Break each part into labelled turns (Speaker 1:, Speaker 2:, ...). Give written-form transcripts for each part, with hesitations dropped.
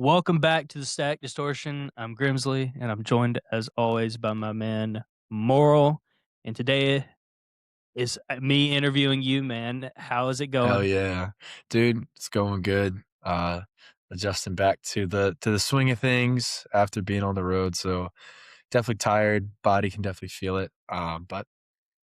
Speaker 1: Welcome back to the Stack Distortion. I'm Grimzlee, and I'm joined as always by my man Moral. And today is me interviewing you, man. How is it
Speaker 2: Hell
Speaker 1: going?
Speaker 2: yeah. Dude, it's going good. Adjusting back to the swing of things after being on the road, so definitely tired, body can definitely feel it, but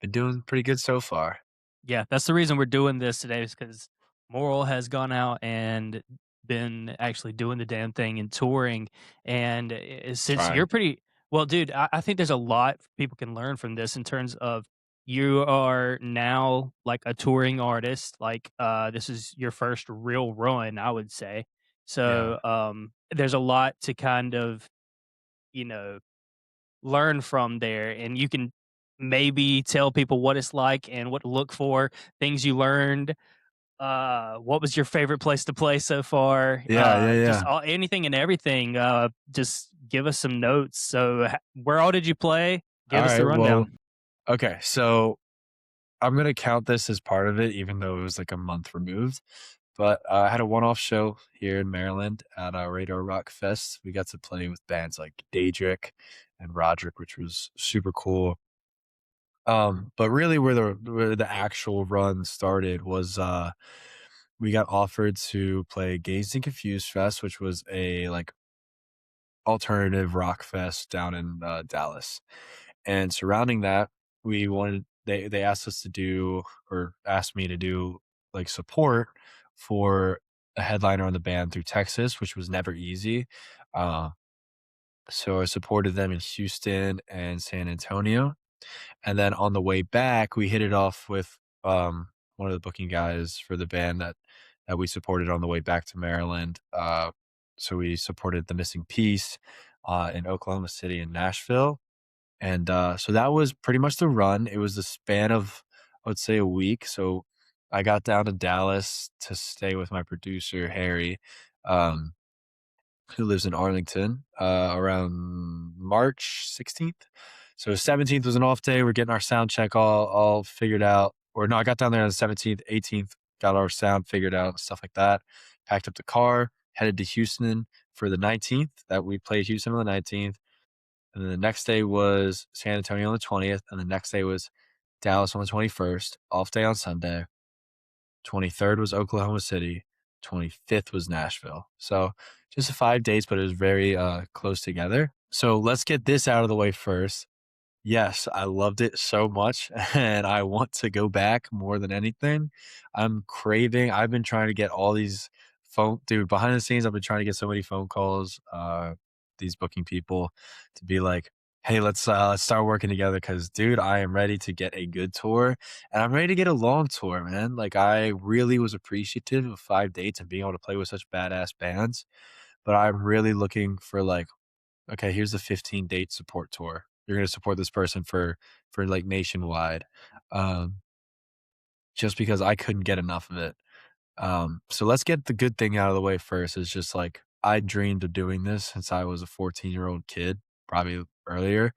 Speaker 2: been doing pretty good so far.
Speaker 1: Yeah, that's the reason we're doing this today is because Moral has gone out and been actually doing the damn thing and touring. And since you're
Speaker 2: Trying.
Speaker 1: pretty well, dude, I think there's a lot people can learn from this in terms of you are now like a touring artist. Like this is your first real run, I would say.
Speaker 2: Yeah.
Speaker 1: So there's a lot to kind of, you know, learn from there, and you can maybe tell people what it's like and what to look for, things you learned. What was your favorite place to play so far?
Speaker 2: Yeah, yeah,
Speaker 1: Just
Speaker 2: yeah.
Speaker 1: anything and everything. Just give us some notes. So, where all did you play? Give us the
Speaker 2: Alright, well,
Speaker 1: rundown.
Speaker 2: okay, so I'm gonna count this as part of it even though it was, like, a month removed, but, I had a one-off show here in Maryland at, Radar Rock Fest. We got to play with bands like Daedric and Roderick, which was super cool. But really where the actual run started was, we got offered to play Gazed and Confused Fest, which was a, like, alternative rock fest down in, Dallas. And surrounding that, they asked us to do or asked me to do, like, support for a headliner on the band through Texas, which was never easy. Uh, so I supported them in Houston and San Antonio. And then on the way back, we hit it off with, one of the booking guys for the band that we supported on the way back to Maryland. So we supported The Missing Piece, in Oklahoma City and Nashville. And, so that was pretty much the run. It was the span of, I would say, a week. So I got down to Dallas to stay with my producer, Harry. Um who lives in Arlington, around March 16th. So 17th was an off day. We're getting our sound check all figured out. Or no, I got down there on the 17th, 18th, got our sound figured out, stuff like that. Packed up the car, headed to Houston for the 19th. That we played Houston on the 19th. And then the next day was San Antonio on the 20th. And the next day was Dallas on the 21st. Off day on Sunday. 23rd was Oklahoma City, 25th was Nashville. So just 5 days, but it was very, close together. So let's get this out of the way first. Yes, I loved it so much, and I want to go back more than anything. I've been trying to get all these phone dude, behind the scenes, I've been trying to get so many phone calls, these booking people to be like, "Hey, let's start working together." Because, dude, I am ready to get a good tour, and I'm ready to get a long tour, man. Like, I really was appreciative of 5 dates and being able to play with such badass bands, but I'm really looking for, like, okay, here's the 15 date support tour. You're gonna support this person for like nationwide. Um, just because I couldn't get enough of it. So let's get the good thing out of the way first. Is just like I dreamed of doing this since I was a 14-year-old kid, probably earlier.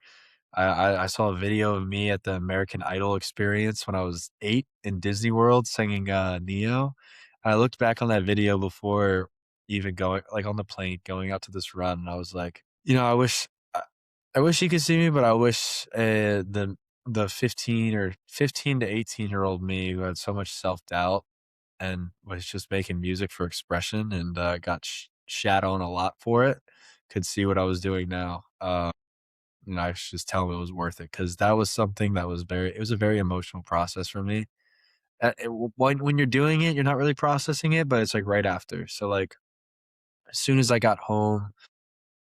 Speaker 2: I saw a video of me at the American Idol experience when I was 8 in Disney World singing Neo. I looked back on that video before even going like on the plane going out to this run, and I was like, I wish he could see me, but I wish, the 15 to 18-year-old me who had so much self-doubt and was just making music for expression and, got shat on a lot for it, could see what I was doing now, and I should just tell him it was worth it because that was something that was it was a very emotional process for me. When you're doing it, you're not really processing it, but it's, like, right after. So, like, as soon as I got home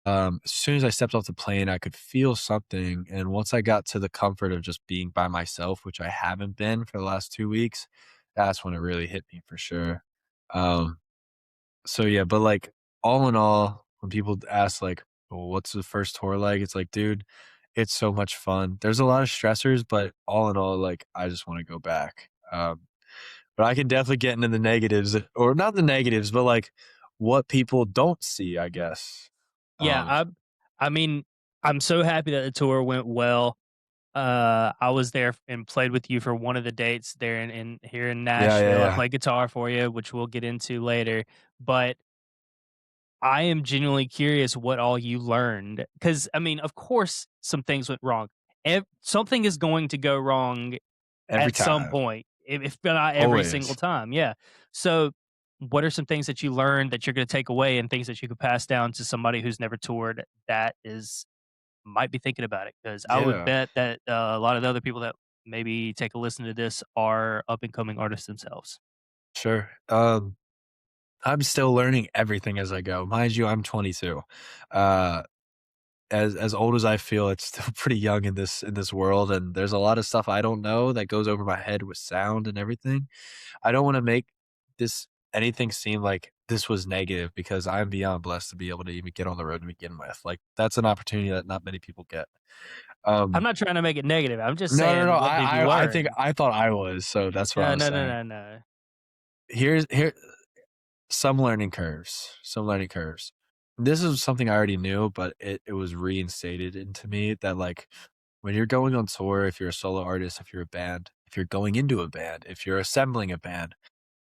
Speaker 2: as soon as I stepped off the plane, I could feel something, and once I got to the comfort of just being by myself, which I haven't been for the last 2 weeks, that's when it really hit me for sure. Um, so yeah, but, like, all in all, when people ask, like, "Well, what's the first tour like?" It's like, "Dude, it's so much fun." There's a lot of stressors, but all in all, like, I just wanna go back. But I can definitely get into the negatives, or not the negatives, but, like, what people don't see, I guess.
Speaker 1: Yeah,
Speaker 2: Um
Speaker 1: I mean, I'm so happy that the tour went well. I was there and played with you for one of the dates there in here in
Speaker 2: Yeah, yeah,
Speaker 1: Nashville. I
Speaker 2: yeah.
Speaker 1: played guitar for you, which we'll get into later. But I am genuinely curious what all you learned, because I mean, of course, some things went wrong. Something is going to go wrong
Speaker 2: Every
Speaker 1: at some
Speaker 2: time,
Speaker 1: point, if not every single
Speaker 2: always.
Speaker 1: time, yeah. So, what are some things that you learned that you're gonna take away and things that you could pass down to somebody who's never toured that is might be thinking about it? Because I would
Speaker 2: Yeah,
Speaker 1: bet that, a lot of the other people that maybe take a listen to this are up and coming artists themselves.
Speaker 2: sure. I'm still learning everything as I go. Mind you, I'm 22. Uh, as old as I feel, it's still pretty young in this world, and there's a lot of stuff I don't know that goes over my head with sound and everything. I don't want to make this anything seem like this was negative because I'm beyond blessed to be able to even get on the road to begin with. Like that's an opportunity that not many people get.
Speaker 1: I'm
Speaker 2: Um,
Speaker 1: not trying to make it negative, I'm just
Speaker 2: no, no, no.
Speaker 1: saying, what did you
Speaker 2: I think
Speaker 1: learn?
Speaker 2: I thought I was, so that's what I
Speaker 1: No,
Speaker 2: was
Speaker 1: no, no,
Speaker 2: saying.
Speaker 1: no, no.
Speaker 2: Here some learning curves, some learning curves. This is something I already knew, but it was reinstated into me that like when you're going on tour, if you're a solo artist, if you're a band, if you're going into a band, if you're assembling a band,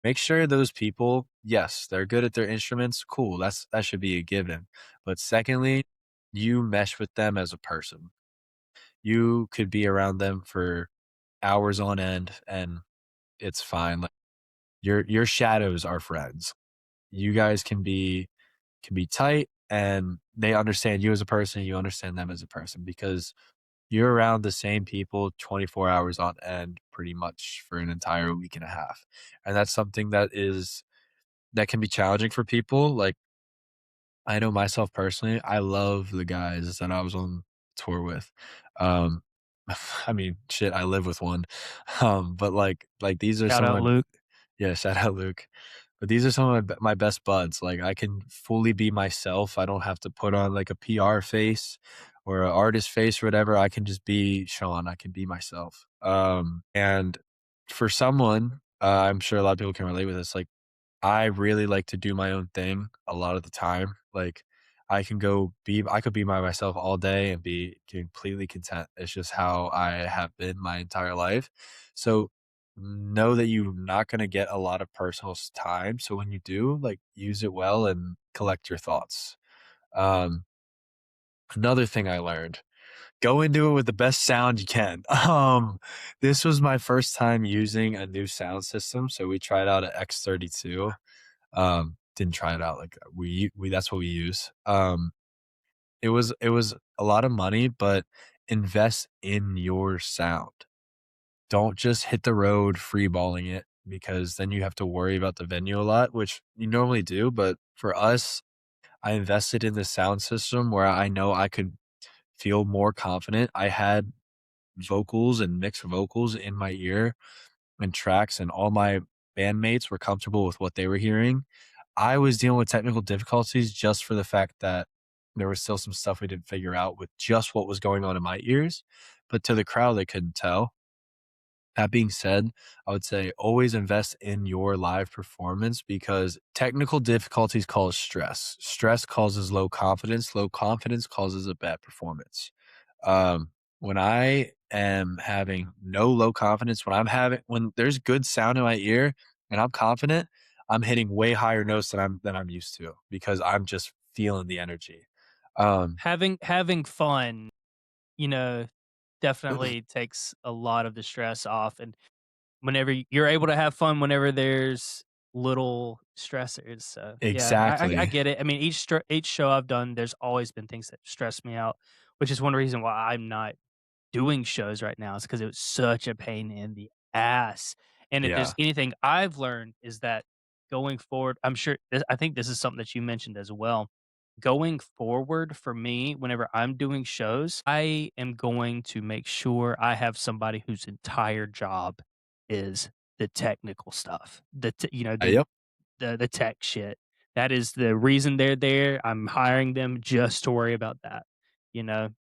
Speaker 2: make sure those people, yes, they're good at their instruments, cool. That should be a given. But secondly, you mesh with them as a person. You could be around them for hours on end and it's fine. Like your shadows are friends. You guys can be tight and they understand you as a person, you understand them as a person because you're around the same people 24 hours on end pretty much for an entire week and a half. And that's something that can be challenging for people. Like I know myself personally, I love the guys that I was on tour with. Um I mean, shit, I live with one. But like these are
Speaker 1: Shout
Speaker 2: some of
Speaker 1: out
Speaker 2: my
Speaker 1: Luke.
Speaker 2: yeah, shout out Luke. But these are some of my best buds. Like I can fully be myself. I don't have to put on like a PR face or an artist face or whatever. I can just be Sean. I can be myself. And for someone, I'm sure a lot of people can relate with this. Like I really like to do my own thing a lot of the time. Like I could be by myself all day and be completely content. It's just how I have been my entire life. So know that you're not going to get a lot of personal time. So when you do, like use it well and collect your thoughts. Um, another thing I learned, go into it with the best sound you can. This was my first time using a new sound system. So we tried out an X32. Didn't try it out, like, we that's what we use. It was a lot of money, but invest in your sound. Don't just hit the road freeballing it because then you have to worry about the venue a lot, which you normally do, but for us, I invested in the sound system where I know I could feel more confident. I had vocals and mixed vocals in my ear and tracks, and all my bandmates were comfortable with what they were hearing. I was dealing with technical difficulties just for the fact that there was still some stuff we didn't figure out with just what was going on in my ears, but to the crowd, they couldn't tell. That being said, I would say always invest in your live performance because technical difficulties cause stress. Stress causes low confidence. Low confidence causes a bad performance. When I am having no low confidence, when there's good sound in my ear and I'm confident, I'm hitting way higher notes than I'm used to because I'm just feeling the energy. Um,
Speaker 1: Having fun, you know, definitely takes a lot of the stress off, and whenever you're able to have fun whenever there's little stressors, so, yeah, I
Speaker 2: exactly.
Speaker 1: get it. I mean, each show I've done, there's always been things that stress me out, which is one reason why I'm not doing shows right now is because it was such a pain in the ass, and if there's
Speaker 2: Yeah.
Speaker 1: anything I've learned is that going forward, I think this is something that you mentioned as well. Going forward for me, whenever I'm doing shows, I am going to make sure I have somebody whose entire job is the technical stuff,
Speaker 2: Yep.
Speaker 1: the tech shit. That is the reason they're there. I'm hiring them just to worry about that.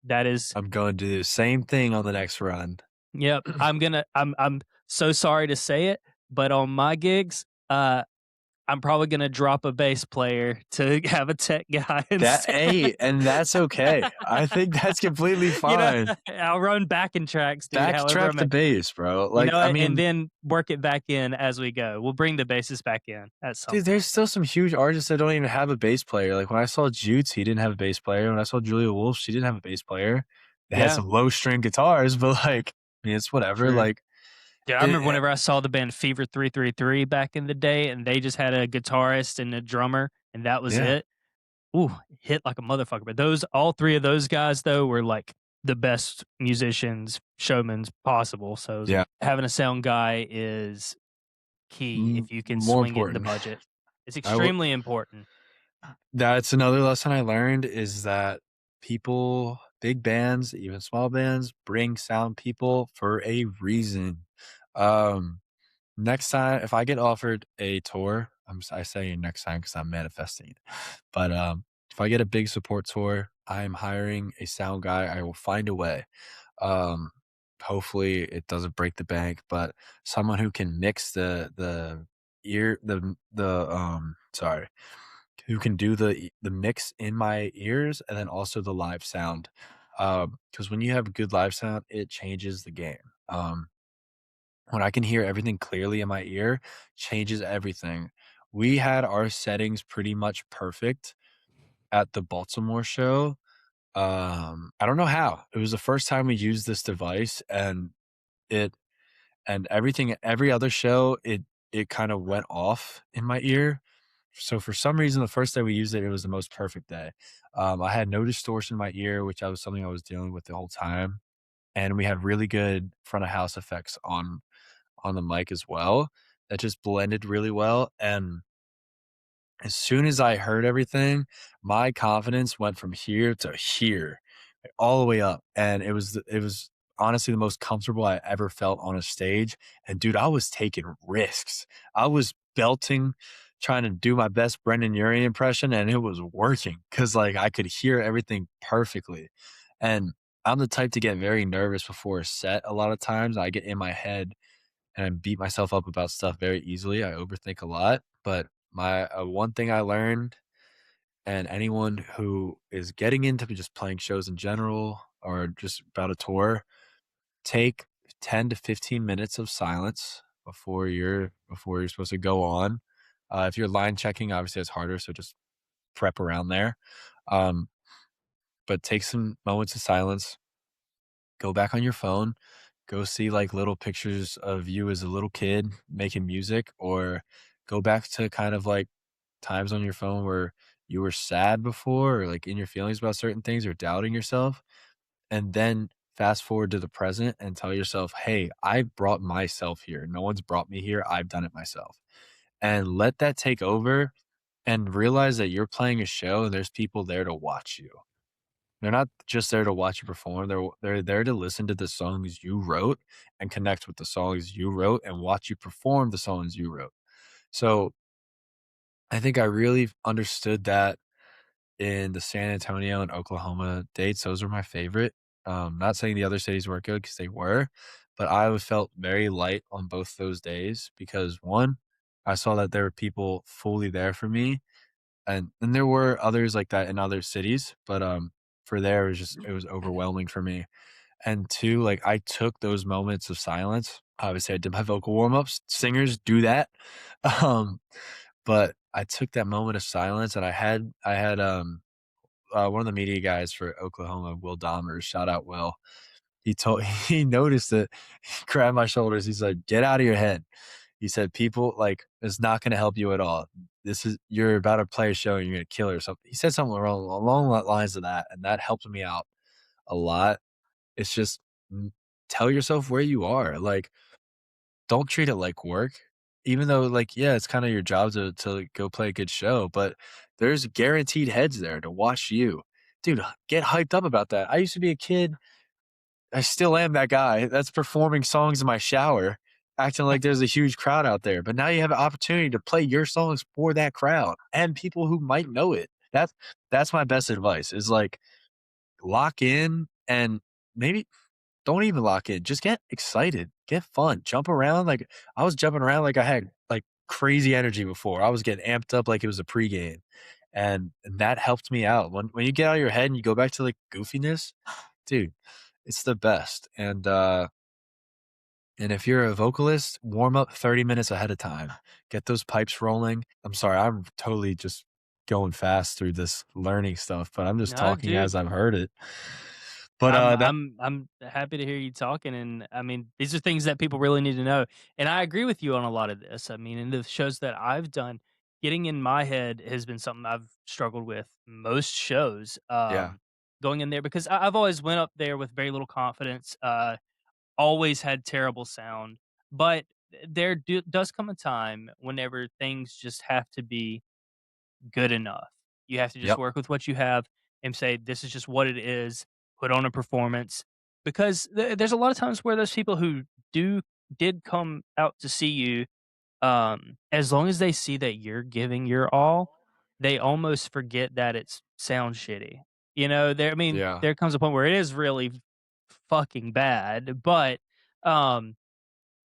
Speaker 1: That is.
Speaker 2: I'm going to do the same thing on the next run.
Speaker 1: Yep, I'm so sorry to say it, but on my gigs, I'm probably gonna drop a bass player to have a tech guy
Speaker 2: That
Speaker 1: instead.
Speaker 2: hey, and that's okay. I think that's completely
Speaker 1: You know,
Speaker 2: fine.
Speaker 1: I'll run backing tracks, dude, however
Speaker 2: Backtrack
Speaker 1: I'm
Speaker 2: the
Speaker 1: at
Speaker 2: bass, bro.
Speaker 1: you
Speaker 2: Like,
Speaker 1: know
Speaker 2: I
Speaker 1: what, and
Speaker 2: mean,
Speaker 1: then work it back in as we go. We'll bring the basses back in at some
Speaker 2: dude, there's
Speaker 1: point.
Speaker 2: still some huge artists that don't even have a bass player. Like, when I saw Jutes, he didn't have a bass player. When I saw Julia Wolf, she didn't have a bass player. They had
Speaker 1: Yeah,
Speaker 2: some low string guitars, but, like, I mean, it's whatever.
Speaker 1: true.
Speaker 2: Like,
Speaker 1: Yeah, I
Speaker 2: it,
Speaker 1: remember whenever I saw the band Fever 333 back in the day, and they just had a guitarist and a drummer, and that was
Speaker 2: yeah,
Speaker 1: it. Ooh, hit like a motherfucker. But those all 3 of those guys, though, were, like, the best musicians, showmans possible, so
Speaker 2: yeah,
Speaker 1: having a sound guy is key if you can
Speaker 2: more
Speaker 1: swing it in the
Speaker 2: important.
Speaker 1: budget. It's
Speaker 2: I will.
Speaker 1: extremely important.
Speaker 2: That's another lesson I learned is that people, big bands, even small bands, bring sound people for a reason. Um, Next time, if I get offered a tour, I say next time because I'm manifesting it. But if I get a big support tour, I'm hiring a sound guy. I will find a way. Um, Hopefully, it doesn't break the bank, but someone who can mix the ear the sorry, who can do the mix in my ears and then also the live sound. Because when you have good live sound, it changes the game. When I can hear everything clearly in my ear, changes everything. We had our settings pretty much perfect at the Baltimore show. I don't know how. It was the first time we used this device it every other show, it kind of went off in my ear. So for some reason, the first day we used it, it was the most perfect day. I had no distortion in my ear, which I was something I was dealing with the whole time, and we had really good front of house effects on the mic as well that just blended really well, and as soon as I heard everything, my confidence went from here to here, like, all the way up, and it was honestly the most comfortable I ever felt on a stage, and dude, I was taking risks. I was belting, trying to do my best Brendan Urie impression, and it was working because like, I could hear everything perfectly, and I'm the type to get very nervous before a set a lot of times. I get in my head and I beat myself up about stuff very easily. I overthink a lot, but my one thing I learned, and anyone who is getting into just playing shows in general or just about a tour, take 10 to 15 minutes of silence before you're supposed to go on. If you're line checking, obviously it's harder, so just prep around there. Um, but take some moments of silence, go back on your phone, go see like little pictures of you as a little kid making music, or go back to kind of like times on your phone where you were sad before or like in your feelings about certain things or doubting yourself. And then fast forward to the present and tell yourself, hey, I brought myself here. No one's brought me here. I've done it myself. And let that take over and realize that you're playing a show and there's people there to watch you. They're not just there to watch you perform. They're there to listen to the songs you wrote and connect with the songs you wrote and watch you perform the songs you wrote. So I think I really understood that in the San Antonio and Oklahoma dates. Those were my favorite. Not saying the other cities weren't good because they were, but I felt very light on both those days because one, I saw that there were people fully there for me, and there were others like that in other cities, but for there it was overwhelming for me. And two, like, I took those moments of silence. Obviously, I did my vocal warm-ups. Singers do that. Um, but I took that moment of silence and one of the media guys for Oklahoma, Will Dahmers, shout out Will. He noticed it. He grabbed my shoulders. He's like, "Get out of your head." He said, "People like it's not going to help you at all. This is you're about to play a show and you're going to kill her." Or something. He said something along the lines of that, and that helped me out a lot. It's just tell yourself where you are. Like, don't treat it like work. Even though, like, yeah, it's kind of your job to go play a good show, but there's guaranteed heads there to watch you. Dude, get hyped up about that. I used to be a kid. I still am that guy that's performing songs in my shower, acting like there's a huge crowd out there. But now you have an opportunity to play your songs for that crowd and people who might know it. That's my best advice is like lock in and maybe don't even lock in. Just get excited, get fun, jump around. Like I was jumping around like I had like crazy energy before. I was getting amped up like it was a pregame, and that helped me out. When you get out of your head and you go back to like goofiness, dude, it's the best. And if you're a vocalist, warm up 30 minutes ahead of time. Get those pipes rolling. I'm sorry, I'm totally just going fast through this learning stuff, but I'm just
Speaker 1: No,
Speaker 2: talking as
Speaker 1: dude.
Speaker 2: I've heard it. But
Speaker 1: I'm
Speaker 2: that
Speaker 1: I'm I'm happy to hear you talking, and I mean, these are things that people really need to know. And I agree with you on a lot of this. I mean, in the shows that I've done, getting in my head has been something I've struggled with most shows.
Speaker 2: yeah,
Speaker 1: Going in there because I've always went up there with very little confidence. Always had terrible sound, but does come a time whenever things just have to be good enough. You have to just
Speaker 2: yep,
Speaker 1: work with what you have and say, "This is just what it is." Put on a performance because there's a lot of times where those people who do did come out to see you, as long as they see that you're giving your all, they almost forget that it sounds shitty. You know, there. I mean,
Speaker 2: yeah,
Speaker 1: there comes a point where it is really fucking bad, but um,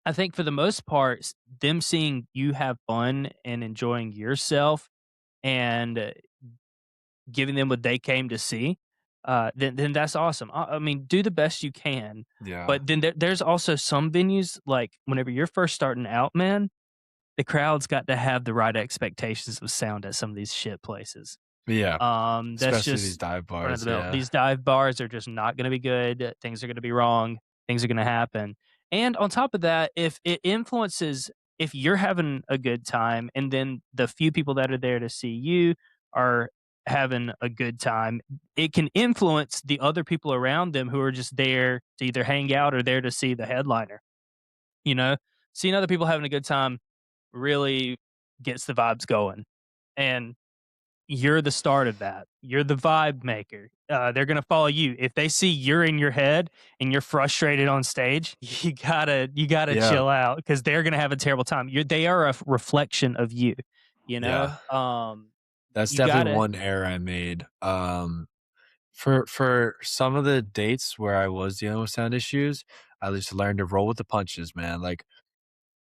Speaker 1: I think for the most part, them seeing you have fun and enjoying yourself and giving them what they came to see, then that's awesome. I mean, do the best you can,
Speaker 2: yeah,
Speaker 1: but then there's also some venues, like, whenever you're first starting out, man, the crowd's got to have the right expectations of sound at some of these shit places.
Speaker 2: yeah.
Speaker 1: That's
Speaker 2: Especially these
Speaker 1: just
Speaker 2: dive
Speaker 1: run of
Speaker 2: bars,
Speaker 1: the mill.
Speaker 2: yeah.
Speaker 1: These dive bars are just not gonna be good, things are gonna be wrong, things are gonna happen, and on top of that, if you're having a good time and then the few people that are there to see you are having a good time, it can influence the other people around them who are just there to either hang out or there to see the headliner, you know? Seeing other people having a good time really gets the vibes going, and you're the start of that. You're the vibe maker. They're gonna follow you. If they see you're in your head and you're frustrated on stage, you gotta
Speaker 2: Yeah,
Speaker 1: chill out because they're gonna have a terrible time. They are a reflection of you. You
Speaker 2: yeah.
Speaker 1: know,
Speaker 2: That's
Speaker 1: you
Speaker 2: definitely
Speaker 1: gotta.
Speaker 2: one error I made. For some of the dates where I was dealing with sound issues, I just learned to roll with the punches, man. Like,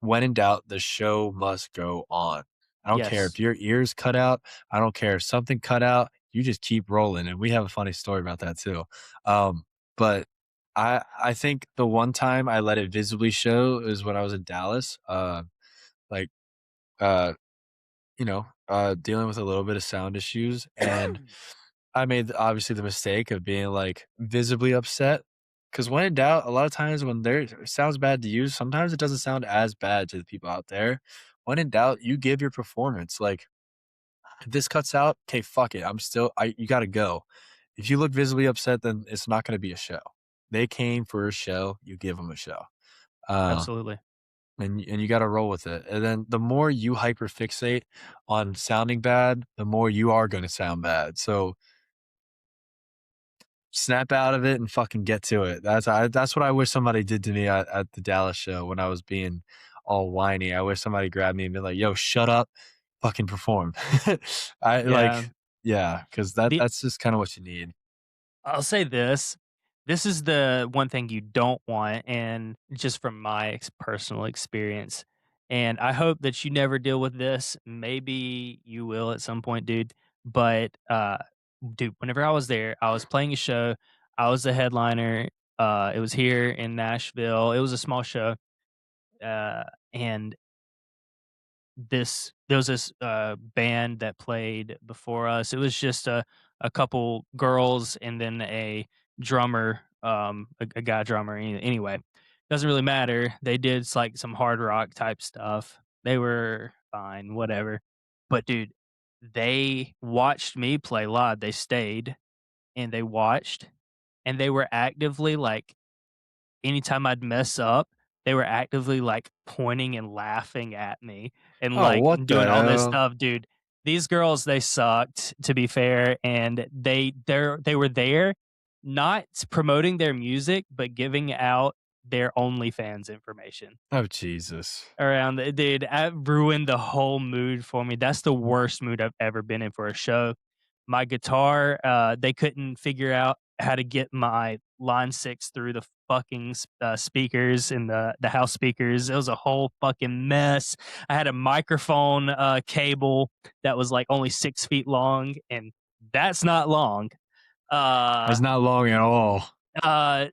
Speaker 2: when in doubt, the show must go on. I don't care if
Speaker 1: Yes,
Speaker 2: your ears cut out. I don't care if something cut out. You just keep rolling, and we have a funny story about that too. But I think the one time I let it visibly show is when I was in Dallas. Like uh, dealing with a little bit of sound issues, and I made obviously the mistake of being like visibly upset. Because when in doubt, a lot of times when there it sounds bad to you, sometimes it doesn't sound as bad to the people out there. When in doubt, you give your performance. Like, if this cuts out, okay, fuck it. You gotta go. If you look visibly upset, then it's not gonna be a show. They came for a show, you give them a show. Uh,
Speaker 1: absolutely.
Speaker 2: and you gotta roll with it. And then the more you hyperfixate on sounding bad, the more you are gonna sound bad. So snap out of it and fucking get to it. That's what I wish somebody did to me at the Dallas show when I was being all whiny. I wish somebody grabbed me and be like, "Yo, shut up, fucking perform." I like,
Speaker 1: Yeah.
Speaker 2: yeah, because
Speaker 1: The
Speaker 2: that's just kind of what you need.
Speaker 1: I'll say this. This is the one thing you don't want, and just from my personal experience, and I hope that you never deal with this. Maybe you will at some point, dude. But dude, whenever I was there, I was playing a show. I was the headliner. It was here in Nashville. It was a small show, and there was this band that played before us. It was just a couple girls and then a drummer, a guy drummer. Anyway, doesn't really matter. They did like some hard rock type stuff. They were fine, whatever. But dude, they watched me play live. They stayed and they watched, and they were actively like, anytime I'd mess up, they were actively, like, pointing and laughing at me and,
Speaker 2: Oh,
Speaker 1: like,
Speaker 2: what the
Speaker 1: doing all this
Speaker 2: hell?
Speaker 1: stuff, dude. These girls, they sucked, to be fair, and they were there not promoting their music, but giving out their OnlyFans information
Speaker 2: Oh, Jesus.
Speaker 1: around the dude, that ruined the whole mood for me. That's the worst mood I've ever been in for a show. My guitar, they couldn't figure out how to get my line 6 through the fucking speakers and the house speakers. It was a whole fucking mess. I had a microphone cable that was like only 6 feet long, and that's not long. Uh,
Speaker 2: It's not long at all.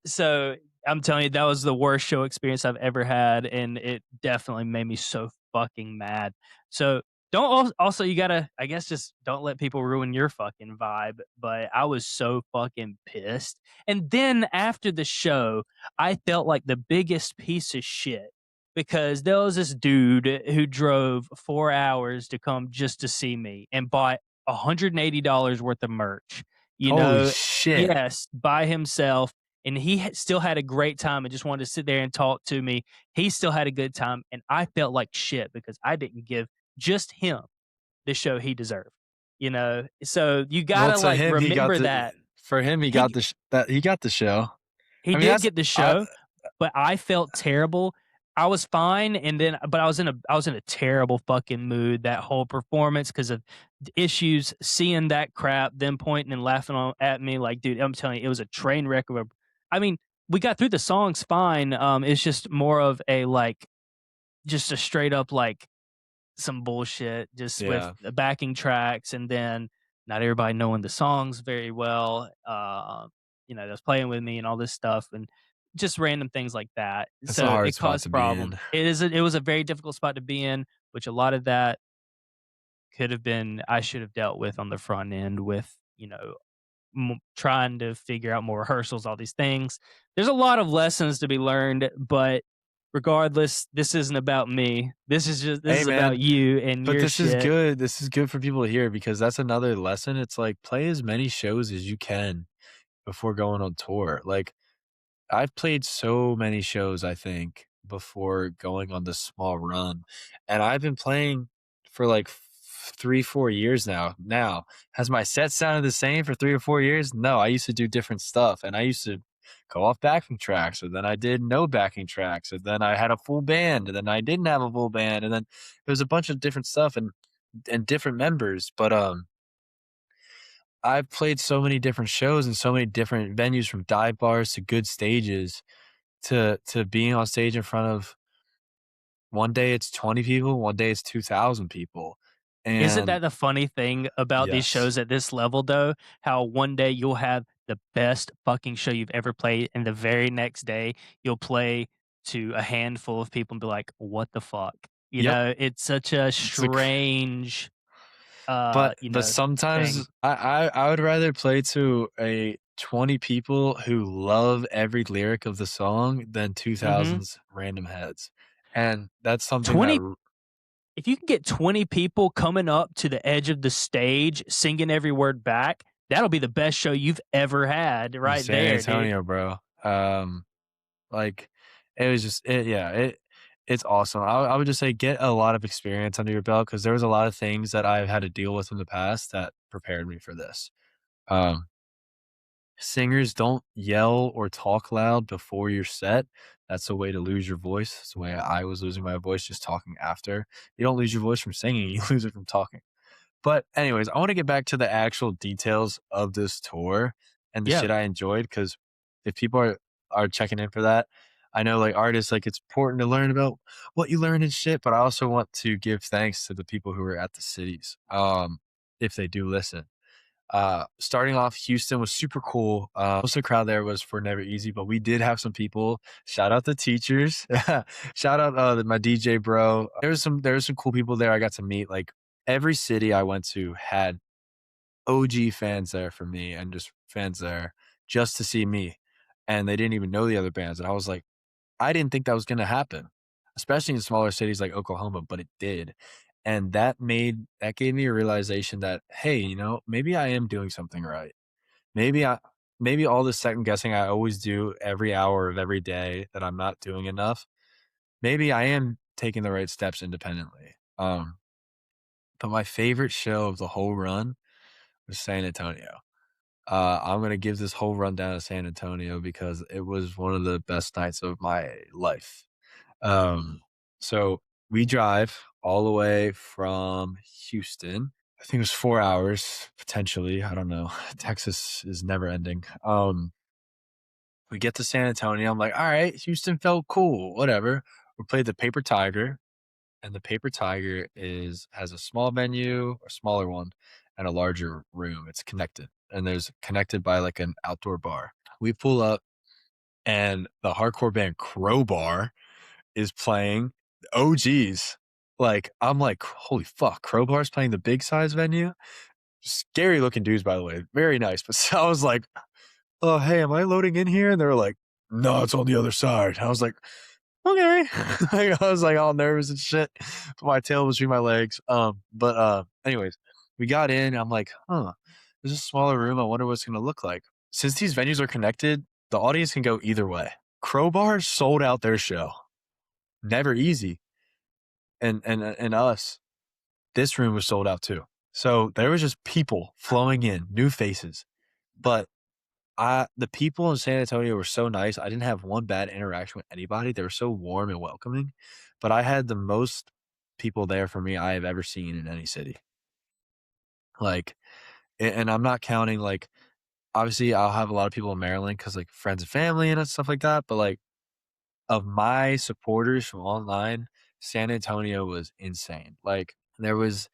Speaker 1: so I'm telling you, that was the worst show experience I've ever had, and it definitely made me so fucking mad. So don't also you gotta, I guess, just don't let people ruin your fucking vibe. But I was so fucking pissed. And then after the show, I felt like the biggest piece of shit because there was this dude who drove 4 hours to come just to see me and bought $180 worth of merch. You
Speaker 2: Holy
Speaker 1: know,
Speaker 2: shit.
Speaker 1: yes, by himself, and he still had a great time and just wanted to sit there and talk to me. He still had a good time, and I felt like shit because I didn't give just him the show he deserved, you know? So, you
Speaker 2: Well,
Speaker 1: gotta,
Speaker 2: to
Speaker 1: like,
Speaker 2: him, he got
Speaker 1: remember
Speaker 2: the
Speaker 1: that.
Speaker 2: for him, he
Speaker 1: He
Speaker 2: got the that he got the show.
Speaker 1: he
Speaker 2: I mean,
Speaker 1: did
Speaker 2: that's
Speaker 1: get the
Speaker 2: I
Speaker 1: show, but I felt terrible. I was fine, and then but I was in a terrible fucking mood that whole performance because of the issues, seeing that crap, them pointing and laughing at me like, dude, I'm telling you, it was a train wreck of a I mean, we got through the songs fine, it's just more of a, like, just a straight up, like, some bullshit just with
Speaker 2: yeah,
Speaker 1: the backing tracks and then not everybody knowing the songs very well. That's playing with me and all this stuff and just random things like that.
Speaker 2: it's a
Speaker 1: So
Speaker 2: hard
Speaker 1: it
Speaker 2: spot
Speaker 1: caused
Speaker 2: to be in.
Speaker 1: problems. It was a very difficult spot to be in, which a lot of that could have been I should have dealt with on the front end with trying to figure out more rehearsals, all these things. There's a lot of lessons to be learned, but regardless, this isn't about me. This
Speaker 2: Hey,
Speaker 1: is about
Speaker 2: man,
Speaker 1: you and
Speaker 2: but
Speaker 1: your
Speaker 2: this is
Speaker 1: shit.
Speaker 2: good. This is good for people to hear because that's another lesson. It's like play as many shows as you can before going on tour. Like I've played so many shows, I think, before going on this small run, and I've been playing for like 3, 4 years now. Now, has my set sounded the same for 3 or 4 years? No, I used to do different stuff, and I used to go off backing tracks, and then I did no backing tracks, and then I had a full band, and then I didn't have a full band, and then there was a bunch of different stuff and different members, but, I've played so many different shows and so many different venues from dive bars to good stages to being on stage in front of one day it's 20 people, one day it's 2,000 people.
Speaker 1: Isn't
Speaker 2: And
Speaker 1: that the funny thing about these
Speaker 2: yes.
Speaker 1: shows at this level though? How one day you'll have the best fucking show you've ever played, and the very next day you'll play to a handful of people and be like, "What the fuck?"
Speaker 2: Yep.
Speaker 1: It's such a
Speaker 2: It's like
Speaker 1: strange,
Speaker 2: but sometimes
Speaker 1: thing.
Speaker 2: I would rather play to a 20 people who love every lyric of the song than
Speaker 1: Mhm.
Speaker 2: 2,000 random heads. And that's something that
Speaker 1: 20 If you can get 20 people coming up to the edge of the stage singing every word back, that'll be the best show you've ever had
Speaker 2: in
Speaker 1: right
Speaker 2: San
Speaker 1: there, dude.
Speaker 2: Antonio, bro. Like, it was just it's awesome. I would just say get a lot of experience under your belt because there was a lot of things that I've had to deal with in the past that prepared me for this. Um, Singers don't yell or talk loud before your set. That's a way to lose your voice. It's the way I was losing my voice just talking after. You don't lose your voice from singing, you lose it from talking. But anyways, I wanna get back to the actual details of this tour and the
Speaker 1: Yeah.
Speaker 2: shit I enjoyed. Because if people are checking in for that, I know, like, artists, like, it's important to learn about what you learn and shit, but I also want to give thanks to the people who were at the cities, if they do listen. Starting off, Houston was super cool. Most of the crowd there was for Never Easy, but we did have some people. Shout out the teachers. Shout out my DJ bro. There was some cool people there I got to meet. Like every city I went to had OG fans there for me and just fans there just to see me. And they didn't even know the other bands. And I was like, I didn't think that was gonna happen, especially in smaller cities like Oklahoma, but it did. And that gave me a realization that, hey, maybe I am doing something right. Maybe I maybe all the second guessing I always do every hour of every day that I'm not doing enough, maybe I am taking the right steps independently. But my favorite show of the whole run was San Antonio. I'm gonna give this whole rundown of San Antonio because it was one of the best nights of my life. Um, so we drive all the way from Houston. I think it was 4 hours, potentially, I don't know. Texas is never ending. We get to San Antonio. I'm like, all right, Houston felt cool, whatever. We played the Paper Tiger, and the Paper Tiger is has a small venue, a smaller one, and a larger room. It's connected, and there's connected by like an outdoor bar. We pull up, and the hardcore band Crowbar is playing. Oh geez. Like, I'm like, holy fuck, Crowbar's playing the big size venue? Scary looking dudes, by the way. Very nice. But so I was like, oh, hey, am I loading in here? And they were like, no, it's on the other side. I was like, okay. Like, I was like all nervous and shit. Put my tail between my legs. Anyways, we got in. I'm like, huh, there's a smaller room. I wonder what it's gonna look like. Since these venues are connected, the audience can go either way. Crowbar sold out their show. Never easy. And us, this room was sold out too. So there was just people flowing in, new faces. But the people in San Antonio were so nice. I didn't have one bad interaction with anybody. They were so warm and welcoming. But I had the most people there for me I have ever seen in any city. Like, and I'm not counting like obviously I'll have a lot of people in Maryland because like friends and family and stuff like that. But like of my supporters from online, San Antonio was insane. Like there's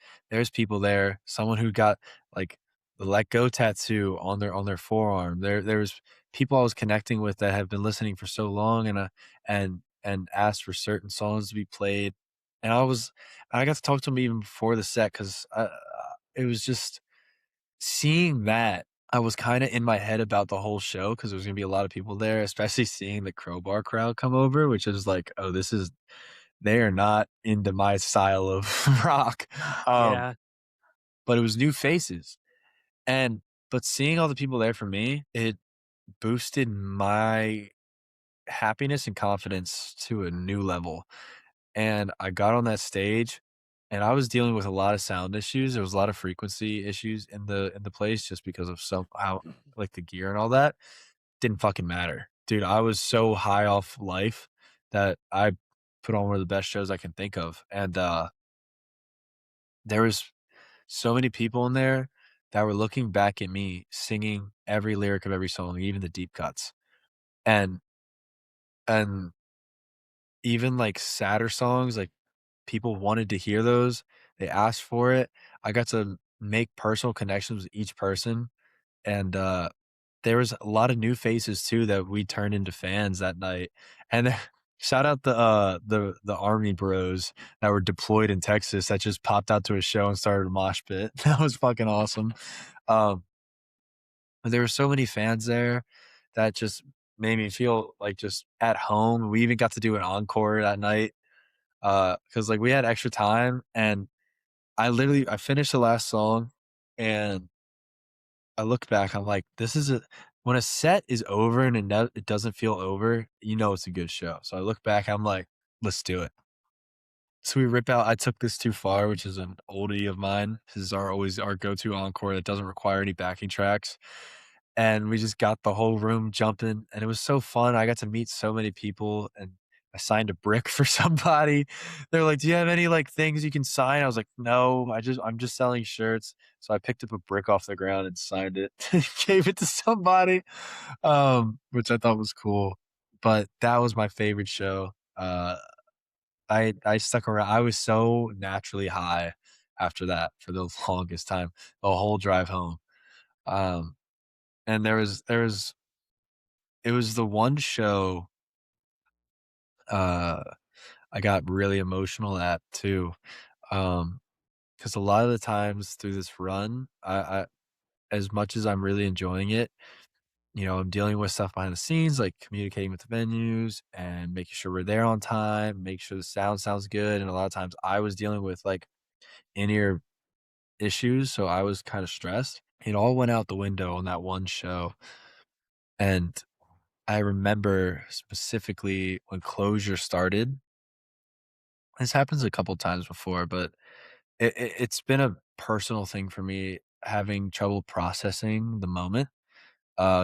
Speaker 2: people there, someone who got like the Let Go tattoo on their forearm. There was people I was connecting with that have been listening for so long and asked for certain songs to be played. And I got to talk to them even before the set because it was just seeing that. I was kinda in my head about the whole show because there was gonna be a lot of people there, especially seeing the Crowbar crowd come over, which is like, "Oh, this is they are not into my style of rock." Um,
Speaker 1: Yeah.
Speaker 2: but it was new faces, and but seeing all the people there for me, it boosted my happiness and confidence to a new level. And I got on that stage, and I was dealing with a lot of sound issues. There was a lot of frequency issues in the place just because of some how like the gear and all that. Didn't fucking matter. Dude, I was so high off life that I put on one of the best shows I can think of. And there was so many people in there that were looking back at me singing every lyric of every song, even the deep cuts. And and even like sadder songs, like people wanted to hear those. They asked for it. I got to make personal connections with each person, and, there was a lot of new faces too that we turned into fans that night, and shout out the Army bros that were deployed in Texas that just popped out to a show and started a mosh pit. That was fucking awesome. Um, but there were so many fans there that just made me feel, like, just at home. We even got to do an encore that night, because like, we had extra time, and I finished the last song, and I look back, I'm like, "This is a" when a set is over and it doesn't feel over, you know it's a good show. So I look back, I'm like, "Let's do it." So we rip out "I Took This Too Far," which is an oldie of mine. This is our always our go-to encore that doesn't require any backing tracks, and we just got the whole room jumping, and it was so fun. I got to meet so many people, and I signed a brick for somebody. They're like, "Do you have any, like, things you can sign?" I was like, "No, I'm just selling shirts." So I picked up a brick off the ground and signed it, gave it to somebody, which I thought was cool. But that was my favorite show. I stuck around. I was so naturally high after that for the longest time, the whole drive home. Um, and there was it was the one show, uh, I got really emotional at too, because a lot of the times through this run, I as much as I'm really enjoying it, you know, I'm dealing with stuff behind the scenes, like communicating with the venues and making sure we're there on time, make sure the sound sounds good, and a lot of times I was dealing with, like, in-ear issues, so I was kinda stressed. It all went out the window on that one show, and I remember specifically when closure started. This happens a couple times before, but it's been a personal thing for me having trouble processing the moment,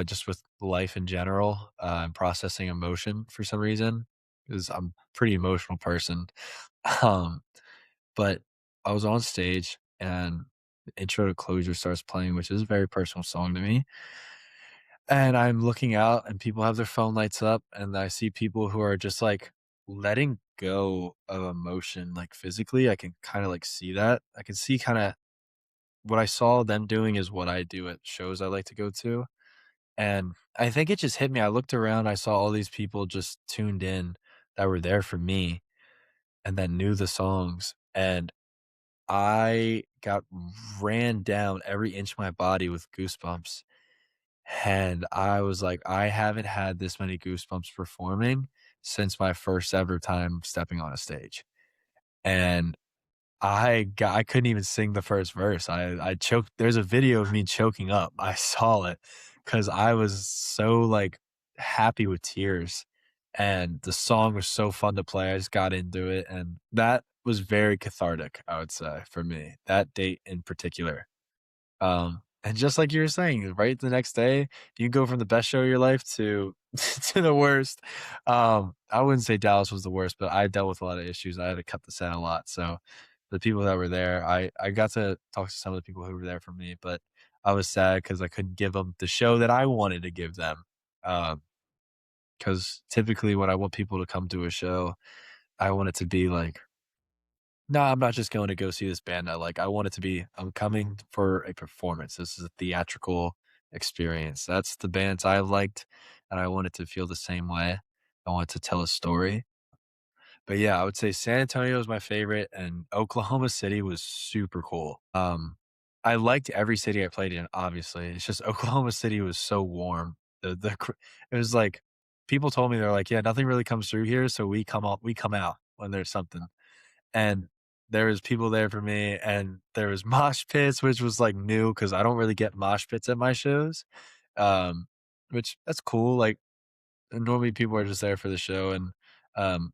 Speaker 2: just with life in general, and processing emotion for some reason, because 'cause I'm a pretty emotional person. Um, but I was on stage and the intro to Closure starts playing, which is a very personal song to me, And I'm looking out and people have their phone lights up, and I see people who are just, like, letting go of emotion, like, physically, I can kinda, like, see that. I can see kinda what I saw them doing is what I do at shows I like to go to, and I think it just hit me. I looked around, I saw all these people just tuned in that were there for me and that knew the songs, and I got ran down every inch of my body with goosebumps. And I was like, I haven't had this many goosebumps performing since my first ever time stepping on a stage. And I couldn't even sing the first verse. I choked. There's a video of me choking up. I saw it because I was so like happy with tears. And the song was so fun to play. I just got into it. And that was very cathartic, I would say, for me. That date in particular. And just like you were saying, right the next day, you go from the best show of your life to to the worst. I wouldn't say Dallas was the worst, but I dealt with a lot of issues. I had to cut the set a lot. So the people that were there, I got to talk to some of the people who were there for me, but I was sad because I couldn't give them the show that I wanted to give them. Because typically when I want people to come to a show, I want it to be like no, I'm not just going to go see this band I like. I want it to be I'm coming for a performance. This is a theatrical experience. That's the bands I liked, and I want it to feel the same way. I want to tell a story. But yeah, I would say San Antonio was my favorite, and Oklahoma City was super cool. I liked every city I played in, obviously. It's just Oklahoma City was so warm. It was like people told me they're like, yeah, nothing really comes through here, so we come out when there's something. And there was people there for me, and there was mosh pits, which was, like, new because I don't really get mosh pits at my shows, um, which that's cool, like, normally people are just there for the show, and, um,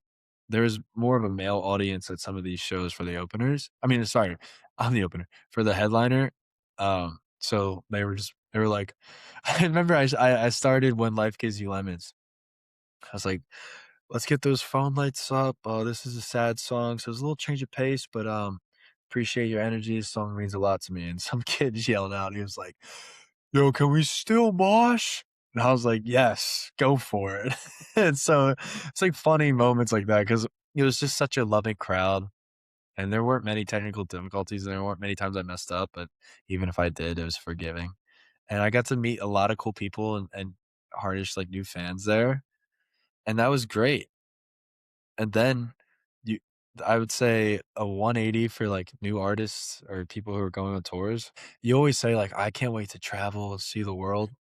Speaker 2: there was more of a male audience at some of these shows for the openers. I mean, sorry, I'm the opener, for the headliner, so they were like I remember I started When Life Gives You Lemons. I was like, "Let's get those phone lights up. This is a sad song, so it's a little change of pace, but appreciate your energy. This song means a lot to me." And some kid yelled out. He was like, "Yo, can we still mosh?" And I was like, "Yes, go for it." And so it's like funny moments like that because it was just such a loving crowd, and there weren't many technical difficulties. And there weren't many times I messed up, but even if I did, it was forgiving. And I got to meet a lot of cool people and harness like new fans there, and that was great. And then you I would say a 180 for, like, new artists or people who are going on tours. You always say, like, "I can't wait to travel and see the world."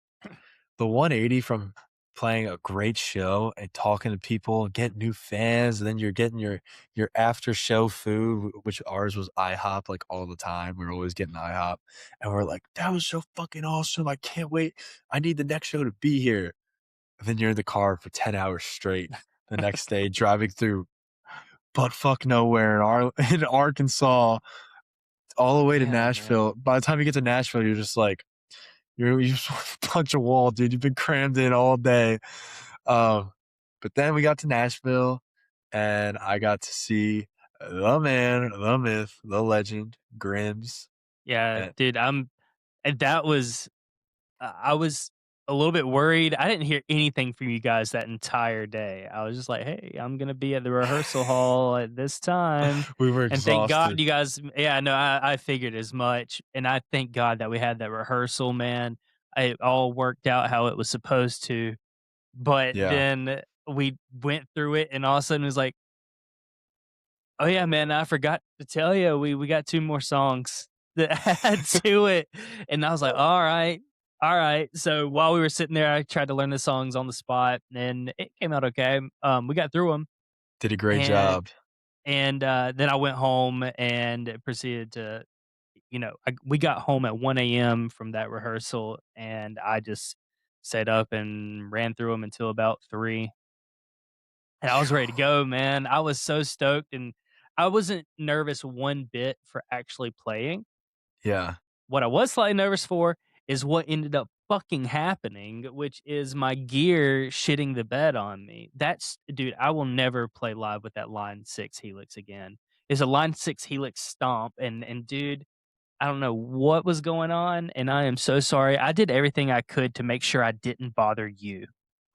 Speaker 2: The 180 from playing a great show and talking to people and getting new fans, and then you're getting your after show food, which ours was IHOP, like, all the time. We were always getting IHOP, and we're like, "That was so fucking awesome. I can't wait. I need the next show to be here." And then you're in the car for 10 hours straight the next day driving through butt fuck nowhere in in Arkansas all the way to
Speaker 1: Yeah, man.
Speaker 2: Nashville. By the time you get to Nashville, you're just like you just wanna punch a wall, dude. You've been crammed in all day. Um, but then we got to Nashville, and I got to see the man, the myth, the legend, Grims.
Speaker 1: Yeah,
Speaker 2: And
Speaker 1: dude, and that was I was a little bit worried. I didn't hear anything from you guys that entire day. I was just like, "Hey, I'm gonna be at the rehearsal hall at this time."
Speaker 2: we were
Speaker 1: And thank God
Speaker 2: exhausted.
Speaker 1: you guys yeah, no, I figured as much, and I thank God that we had that rehearsal, man. It all worked out how it was supposed to, but
Speaker 2: Yeah.
Speaker 1: then we went through it, and all of a sudden it was like, "Oh, yeah, man, I forgot to tell you, we got 2 more songs to add to it," and I was like, "Alright, alright." So, while we were sitting there, I tried to learn the songs on the spot, and it came out okay. We got through them,
Speaker 2: Did a great
Speaker 1: and
Speaker 2: job.
Speaker 1: then I went home and proceeded to we got home at 1 a.m. from that rehearsal, and I just sat up and ran through them until about 3, and I was ready to go, man. I was so stoked, and I wasn't nervous one bit for actually playing.
Speaker 2: Yeah.
Speaker 1: What I was slightly nervous for is what ended up fucking happening, which is my gear shitting the bed on me. That's dude, I will never play live with that Line 6 Helix again. It's a Line 6 Helix stomp, and dude, I don't know what was going on, and I am so sorry. I did everything I could to make sure I didn't bother you.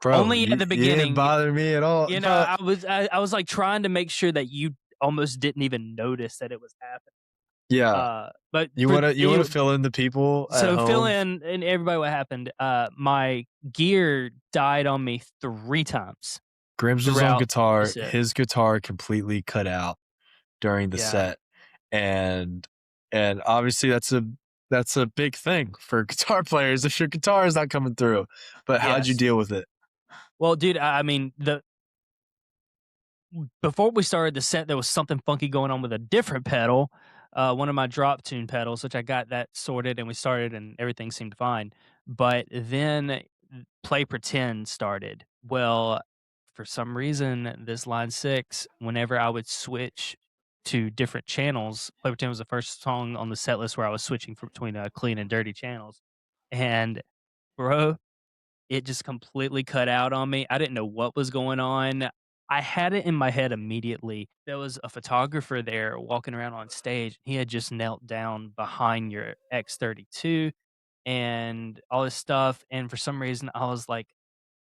Speaker 2: Bro,
Speaker 1: Only at the
Speaker 2: you didn't
Speaker 1: beginning,
Speaker 2: bother me at all,
Speaker 1: you know,
Speaker 2: bro.
Speaker 1: I was, like, trying to make sure that you almost didn't even notice that it was happening.
Speaker 2: Yeah.
Speaker 1: But
Speaker 2: You
Speaker 1: for
Speaker 2: wanna you wanna
Speaker 1: anyway,
Speaker 2: fill in the people at
Speaker 1: so fill
Speaker 2: home?
Speaker 1: in and everybody what happened. My gear died on me 3 times
Speaker 2: Grims was on
Speaker 1: throughout the
Speaker 2: guitar,
Speaker 1: set.
Speaker 2: his guitar completely cut out during the
Speaker 1: Yeah.
Speaker 2: set, and obviously that's a big thing for guitar players if your guitar is not coming through, but how'd you
Speaker 1: Yes.
Speaker 2: deal with it?
Speaker 1: Well, dude, I mean, the before we started the set, there was something funky going on with a different pedal, one of my drop tune pedals, which I got that sorted and we started and everything seemed fine. But then Play Pretend started. Well, for some reason, this line 6, whenever I would switch to different channels, Play Pretend was the first song on the set list where I was switching between clean and dirty channels. And bro, it just completely cut out on me. I didn't know what was going on. I had it in my head immediately. There was a photographer there walking around on stage. He had just knelt down behind your X32 and all this stuff. And for some reason, I was like,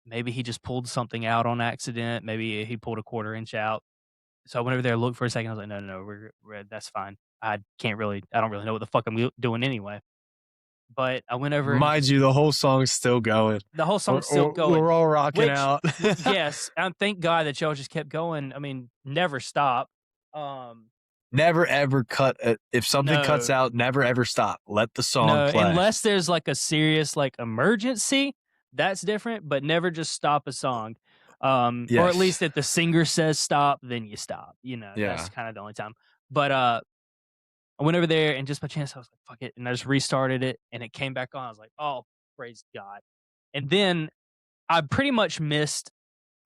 Speaker 1: maybe he just pulled something out on accident. Maybe he pulled a quarter inch out. So I went over there, looked for a second. I was like, no, no, no, we're that's fine. I don't really know what the fuck I'm doing anyway. But I went over and
Speaker 2: Mind
Speaker 1: just
Speaker 2: you, the whole song's still going.
Speaker 1: the whole song's still going,
Speaker 2: We're all rocking
Speaker 1: which
Speaker 2: out.
Speaker 1: yes, and thank God that y'all just kept going. I mean, never stop. Um,
Speaker 2: Never ever cut if something cuts
Speaker 1: no,
Speaker 2: out, never ever stop. Let the song
Speaker 1: no,
Speaker 2: play.
Speaker 1: unless there's like a serious like emergency, that's different, but never just stop a song. Or at
Speaker 2: Yes.
Speaker 1: least if the singer says stop, then you stop. You know, that's
Speaker 2: Yeah.
Speaker 1: kind of the only time. But I went over there and just by chance I was like, fuck it, and I just restarted it and it came back on. I was like, oh, praise God. And then I pretty much missed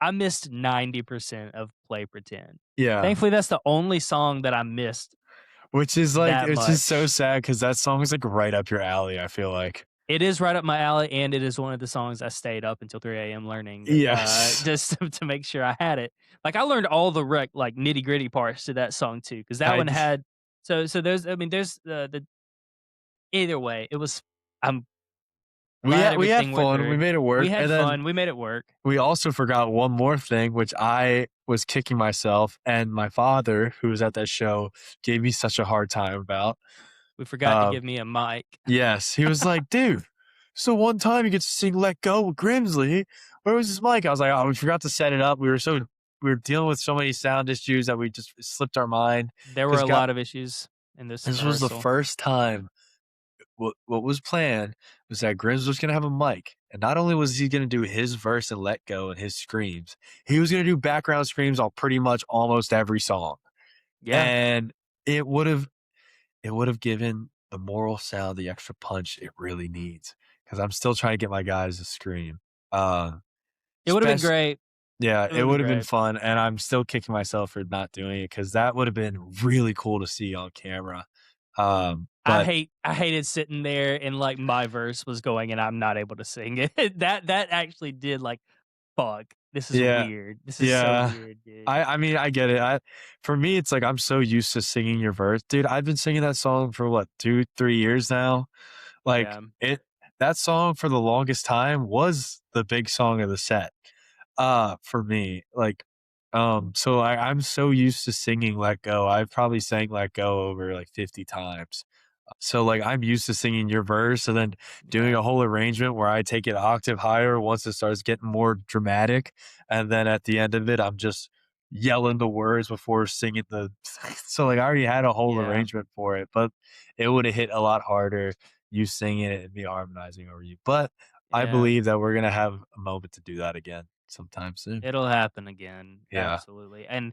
Speaker 1: 90% of Play Pretend.
Speaker 2: Yeah.
Speaker 1: Thankfully, that's the only song that I missed
Speaker 2: Which is like
Speaker 1: that
Speaker 2: it's just so
Speaker 1: much.
Speaker 2: sad because that song is like right up your alley, I feel like.
Speaker 1: It is right up my alley, and it is one of the songs I stayed up until 3 AM learning,
Speaker 2: Yes.
Speaker 1: just to make sure I had it. Like, I learned all the like, nitty-gritty parts to that song too, because that
Speaker 2: I
Speaker 1: one had so there's I mean, there's the either way, it was I'm glad
Speaker 2: we had
Speaker 1: everything went
Speaker 2: fun, we
Speaker 1: through.
Speaker 2: made it
Speaker 1: We
Speaker 2: work,
Speaker 1: had
Speaker 2: and then
Speaker 1: fun, we made it work.
Speaker 2: we also forgot one more thing, which I was kicking myself, and my father, who was at that show, gave me such a hard time about.
Speaker 1: We forgot to
Speaker 2: Um,
Speaker 1: give me a mic.
Speaker 2: yes, he was like, "Dude, so one time you get to sing 'Let Go' with Grimzlee. Where was his mic?" I was like, "Oh, we forgot to set it up. We were dealing with so many sound issues that we just slipped our mind."
Speaker 1: There were
Speaker 2: Because
Speaker 1: a
Speaker 2: God,
Speaker 1: lot of issues in
Speaker 2: this
Speaker 1: the
Speaker 2: was the
Speaker 1: rehearsal.
Speaker 2: first time what was planned was that Grims was gonna have a mic, and not only was he gonna do his verse and let go and his screams, he was gonna do background screams on pretty much almost every song.
Speaker 1: Yeah.
Speaker 2: And it would have given the moral sound the extra punch it really needs. Because I'm still trying to get my guys to scream. Uh,
Speaker 1: It would've been
Speaker 2: spec
Speaker 1: great.
Speaker 2: yeah,
Speaker 1: It
Speaker 2: it
Speaker 1: would've been
Speaker 2: would have been
Speaker 1: great.
Speaker 2: fun, and I'm still kicking myself for not doing it because that would have been really cool to see on camera. But
Speaker 1: I hated sitting there and, like, my verse was going and I'm not able to sing it. That actually did, like, fuck, this is
Speaker 2: yeah,
Speaker 1: weird. This is so
Speaker 2: yeah.
Speaker 1: weird, dude.
Speaker 2: I mean, I get it. For me, it's like I'm so used to singing your verse. Dude, I've been singing that song for what, 2, 3 years now? Like,
Speaker 1: Yeah.
Speaker 2: that song for the longest time was the big song of the set, for me. Like, so I'm so used to singing Let Go. I've probably sang Let Go over like 50 times. So, like, I'm used to singing your verse and then doing
Speaker 1: Yeah.
Speaker 2: a whole arrangement where I take it an octave higher once it starts getting more dramatic, and then at the end of it, I'm just yelling the words before singing the so, like, I already had a whole
Speaker 1: Yeah.
Speaker 2: arrangement for it, but it woulda hit a lot harder you singing it and me harmonizing over you, but I
Speaker 1: Yeah.
Speaker 2: believe that we're gonna have a moment to do that again sometime soon.
Speaker 1: It'll happen again.
Speaker 2: Yeah.
Speaker 1: Absolutely. And,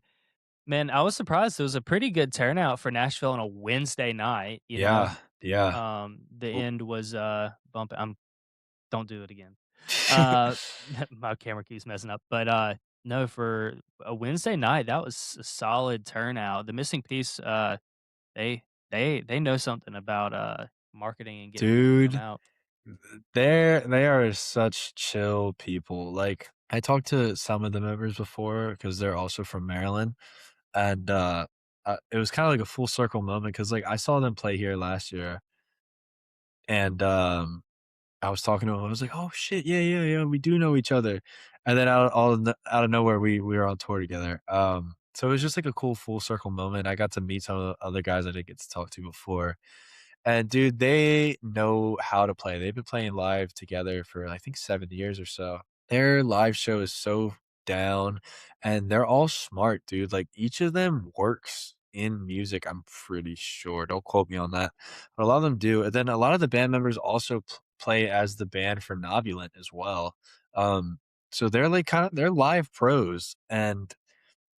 Speaker 1: man, I was surprised. It was a pretty good turnout for Nashville on a Wednesday night, you know?
Speaker 2: Yeah. Yeah.
Speaker 1: The
Speaker 2: Well
Speaker 1: end was, bumping. Don't do it again. Uh, my camera keeps messing up, but, no, for a Wednesday night, that was a solid turnout. The Missing Piece, they know something about, marketing and getting people to come
Speaker 2: Dude,
Speaker 1: out.
Speaker 2: they are such chill people. Like, I talked to some of the members before because they're also from Maryland, and, it was kinda like a full circle moment because like, I saw them play here last year, and I was talking to him. I was like, "Oh shit, yeah, yeah, yeah, we do know each other." And then out of nowhere, we were on tour together. So it was just like a cool full circle moment. I got to meet some of the other guys I didn't get to talk to before, and dude, they know how to play. They've been playing live together for I think 7 years or so. Their live show is so down, and they're all smart, dude. Like each of them works in music. I'm pretty sure. Don't quote me on that, but a lot of them do. And then a lot of the band members also play as the band for Nobulent as well. Um, so they're like they're live pros, and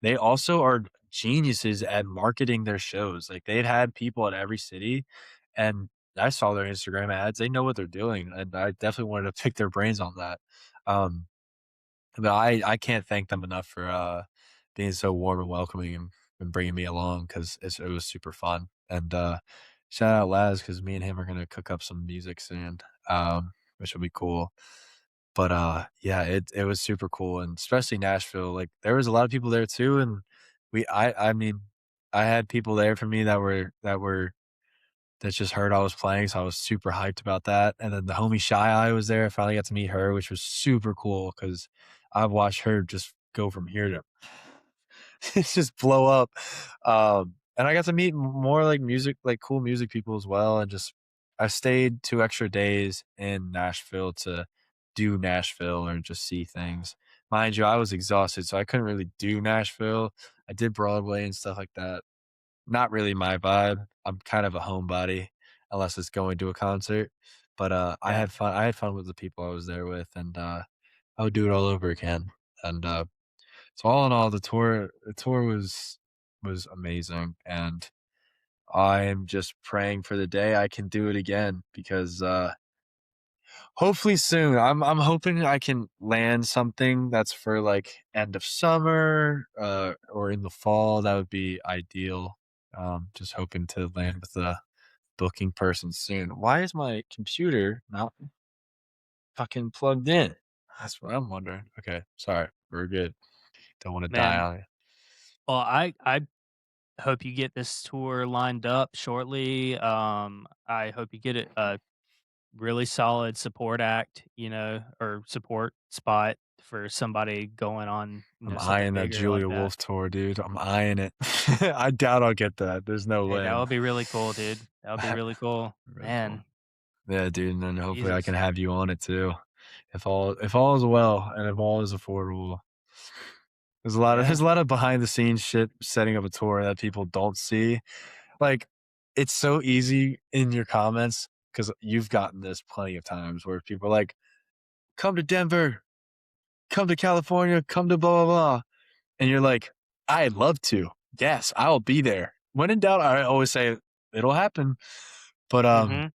Speaker 2: they also are geniuses at marketing their shows. Like they've had people at every city, and I saw their Instagram ads. They know what they're doing, and I definitely wanted to pick their brains on that. Um, but I can't thank them enough for being so warm and welcoming and bringing me along because it was super fun. And shout out Laz because me and him are gonna cook up some music soon, which will be cool. But, yeah, it was super cool, and especially Nashville, like, there was a lot of people there too, and I mean, I had people there for me that just heard I was playing, so I was super hyped about that, and then the homie Shy Eye was there, I finally got to meet her, which was super cool because 'cause I've watched her just go from here to just blow up. And I got to meet more like music, like cool music people as well. And just I stayed 2 extra days in Nashville to do Nashville or just see things. Mind you, I was exhausted, so I couldn't really do Nashville. I did Broadway and stuff like that. Not really my vibe. I'm kind of a homebody unless it's going to a concert. But I
Speaker 1: Yeah.
Speaker 2: had fun. I had fun with the people I was there with, and I would do it all over again. And so all in all, the tour was amazing, and I'm just praying for the day I can do it again because hopefully soon. I'm hoping I can land something that's for like end of summer or in the fall. That would be ideal. Just hoping to land with a booking person soon. Why is my computer not fucking plugged in? That's what I'm wondering. Okay, sorry. We're good. Don't want to die
Speaker 1: Man,
Speaker 2: on you.
Speaker 1: well, I hope you get this tour lined up shortly. I hope you get a really solid support act, or support spot for somebody going on,
Speaker 2: I'm
Speaker 1: something
Speaker 2: eyeing that
Speaker 1: bigger like
Speaker 2: Julia
Speaker 1: that.
Speaker 2: Wolf tour, dude. I'm eyeing it. I doubt I'll get that. There's no
Speaker 1: Hey, that
Speaker 2: way.
Speaker 1: would be really cool, dude. That would be really cool.
Speaker 2: Really cool.
Speaker 1: Man,
Speaker 2: Yeah, dude, and then hopefully I can
Speaker 1: Jesus.
Speaker 2: have you on it too. If all is well and if all is affordable. There's
Speaker 1: Yeah.
Speaker 2: a lot of behind the scenes shit setting up a tour that people don't see. Like, it's so easy in your comments because you've gotten this plenty of times where people are like, come to Denver, come to California, come to blah blah blah. And you're like, "I'd love to. Yes, I'll be there." When in doubt, I always say, "It'll happen." But,
Speaker 1: Mhm.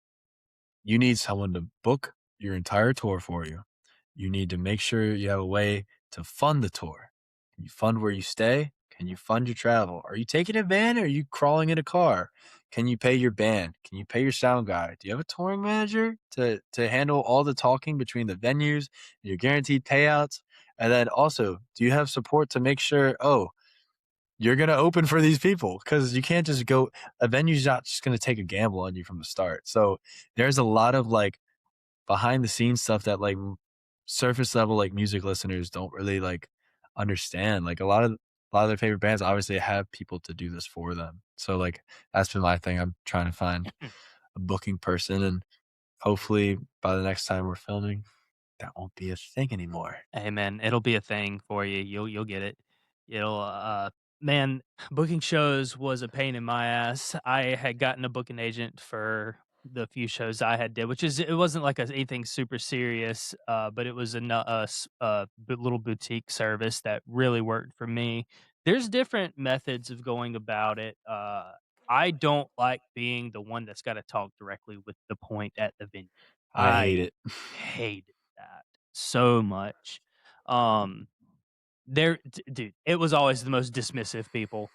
Speaker 2: you need someone to book your entire tour for you. You need to make sure you have a way to fund the tour. Can you fund where you stay? Can you fund your travel? Are you taking a van or are you crawling in a car? Can you pay your band? Can you pay your sound guy? Do you have a touring manager to handle all the talking between the venues and your guaranteed payouts? And then also, do you have support to make sure, oh, you're gonna open for these people because you can't just go a venue's not just gonna take a gamble on you from the start. So there's a lot of like behind the scenes stuff that like surface level like music listeners don't really like understand. Like a lot of their favorite bands obviously have people to do this for them. So like that's been my thing. I'm trying to find a booking person and hopefully by the next time we're filming, that won't be a thing anymore.
Speaker 1: Hey, man, it'll be a thing for you. You'll get it. It'll man, booking shows was a pain in my ass. I had gotten a booking agent for the few shows I had did, which is it wasn't like anything super serious, but it was little boutique service that really worked for me. There's different methods of going about it. I don't like being the one that's got to talk directly with the point at the venue.
Speaker 2: I hate
Speaker 1: I
Speaker 2: it.
Speaker 1: hated that so much. Um, dude, it was always the most dismissive people,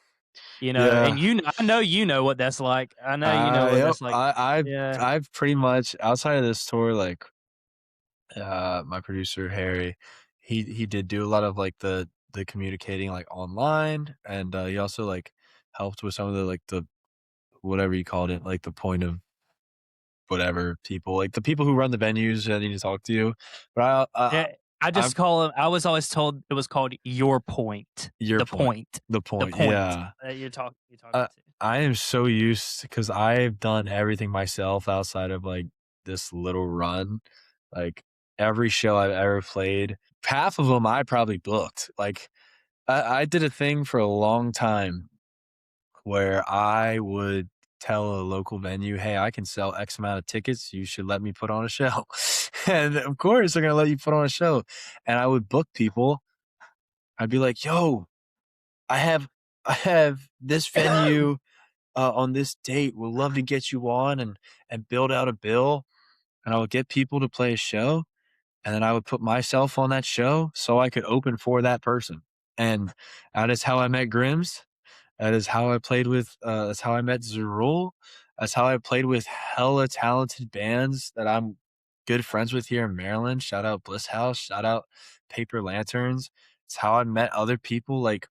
Speaker 1: and
Speaker 2: Yeah.
Speaker 1: I know you know what that's like. I know you know
Speaker 2: I
Speaker 1: what
Speaker 2: yep.
Speaker 1: that's like. Yeah.
Speaker 2: I've pretty much outside of this tour, like my producer Harry, he did do a lot of like the communicating like online, and he also like helped with some of the like the whatever you called it, like the point of whatever people, like the people who run the venues that need to talk to you. But
Speaker 1: Yeah, I
Speaker 2: I'm
Speaker 1: just call it I was always told it was called your point.
Speaker 2: your
Speaker 1: The
Speaker 2: point.
Speaker 1: point.
Speaker 2: The
Speaker 1: The
Speaker 2: point,
Speaker 1: point
Speaker 2: yeah.
Speaker 1: that you're talking
Speaker 2: Uh,
Speaker 1: to.
Speaker 2: I am so used because I've done everything myself outside of like this little run. Like every show I've ever played, half of them I probably booked. Like I did a thing for a long time where I would tell a local venue, "Hey, I can sell X amount of tickets. You should let me put on a show." And of course, they're gonna let you put on a show. And I would book people. I'd be like, "Yo, I have I have this venue on this date. We'd love to get you on and build out a bill." And I would get people to play a show, and then I would put myself on that show so I could open for that person. And that is how I met Grims. That is how I played with, that's how I met Zerul. That's how I played with hella talented bands that I'm good friends with here in Maryland. Shout out Bliss House. Shout out Paper Lanterns. It's how I met other people. Like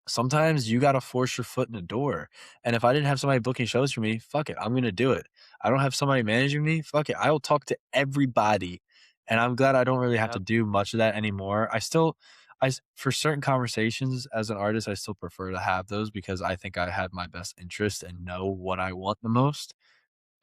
Speaker 2: sometimes you gotta force your foot in the door. And if I didn't have somebody booking shows for me, fuck it, I'm gonna do it. I don't have somebody managing me, fuck it, I will talk to everybody. And I'm glad I don't really have to
Speaker 1: Yep,
Speaker 2: do much of that anymore. For certain conversations as an artist, I still prefer to have those because I think I have my best interest and know what I want the most.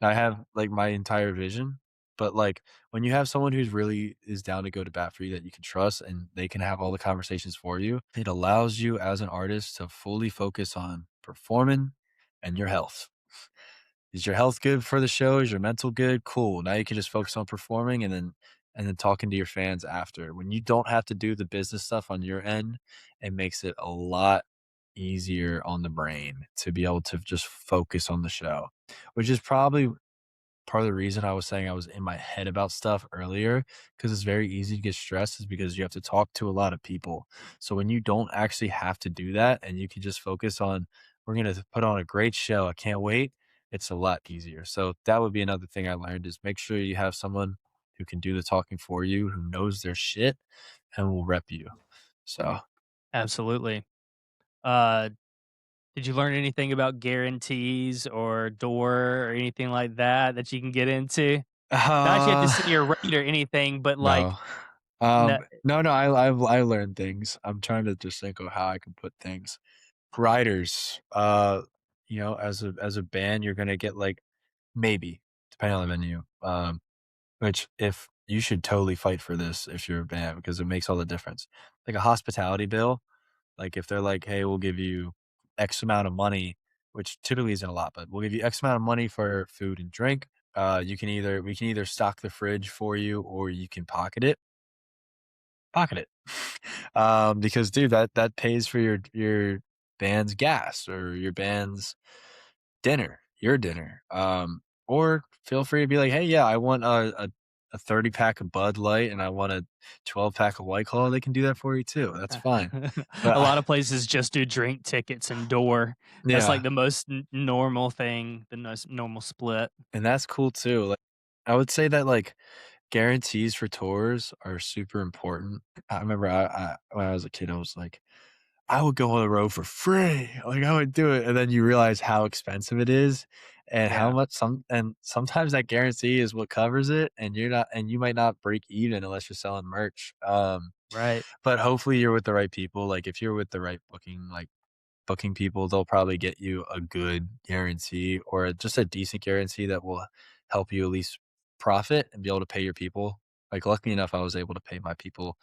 Speaker 2: I have, like, my entire vision, but, like, when you have someone who's really is down to go to bat for you that you can trust and they can have all the conversations for you, it allows you as an artist to fully focus on performing and your health. Is your health good for the show? Is your mental good? Cool. Now you can just focus on performing and then talking to your fans after. When you don't have to do the business stuff on your end, it makes it a lot easier on the brain to be able to just focus on the show, which is probably part of the reason I was saying I was in my head about stuff earlier, because it's very easy to get stressed is because you have to talk to a lot of people. So when you don't actually have to do that and you can just focus on, we're going to put on a great show. I can't wait. It's a lot easier. So that would be another thing I learned is make sure you have someone who can do the talking for you, who knows their shit and will rep you. So
Speaker 1: absolutely. Uh, did you learn anything about guarantees or door or anything like that that you can get into? Not you have to
Speaker 2: uh
Speaker 1: say your rate or anything, but like,
Speaker 2: no.
Speaker 1: no,
Speaker 2: No, I learned things. I'm trying to just think of how I can put things. Riders, as a band, you're gonna get like maybe depending on the venue. Which if you should totally fight for this if you're a band because it makes all the difference. Like a hospitality bill, like if they're like, "Hey, we'll give you X amount of money," which typically isn't a lot, but we'll give you X amount of money for food and drink. We can either stock the fridge for you or you can pocket it. Because dude, that pays for your band's gas or your band's dinner, your dinner. Or feel free to be like, "Hey, yeah, I want a 30 pack of Bud Light and I want a 12 pack of White Claw." They can do that for you too. That's fine. But
Speaker 1: a lot of places just do drink tickets and door. That's like
Speaker 2: yeah,
Speaker 1: the most normal thing, the most normal split.
Speaker 2: and that's cool too. Like, I would say that like guarantees for tours are super important. I remember I when I was a kid, I was like, I would go on the road for free. Like I would do it. And then you realize how expensive it is and how
Speaker 1: Yeah,
Speaker 2: much and sometimes that guarantee is what covers it and you might not break even unless you're selling merch.
Speaker 1: right.
Speaker 2: But hopefully you're with the right people. Like if you're with the right booking people, they'll probably get you a good guarantee or just a decent guarantee that will help you at least profit and be able to pay your people. Like luckily enough, I was able to pay my people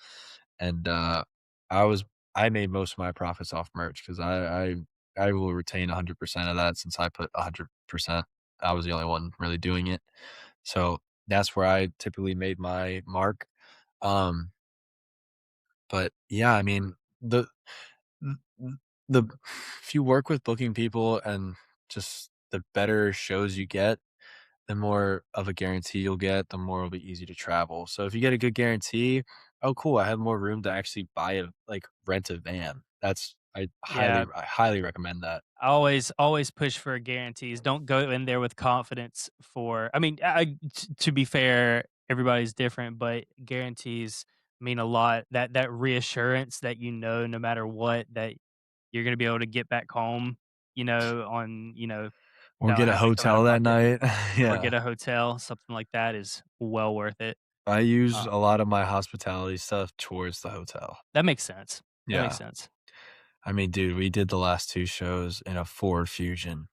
Speaker 2: and I was I made most of my profits off merch because I will retain 100% of that since I put 100%. I was the only one really doing it, so that's where I typically made my mark. Um, but yeah, I mean th- the if you work with booking people and just the better shows you get, the more of a guarantee you'll get, the more it'll be easy to travel. So if you get a good guarantee, oh cool, I have more room to actually buy a like rent a van. That's
Speaker 1: Yeah,
Speaker 2: I highly recommend that.
Speaker 1: I always push for guarantees. Don't go in there with confidence for I mean, to be fair, everybody's different, but guarantees mean a lot. That reassurance that no matter what, that you're gonna be able to get back home, on,
Speaker 2: Or
Speaker 1: that'll
Speaker 2: get a
Speaker 1: have to come out of
Speaker 2: hotel that
Speaker 1: pocket,
Speaker 2: night.
Speaker 1: or get
Speaker 2: Yeah.
Speaker 1: a hotel, something like that is well worth it.
Speaker 2: I use
Speaker 1: Uh,
Speaker 2: a lot of my hospitality stuff towards the hotel.
Speaker 1: that makes sense. That makes
Speaker 2: Yeah.
Speaker 1: sense.
Speaker 2: I mean, dude, we did the last 2 shows in a Ford Fusion.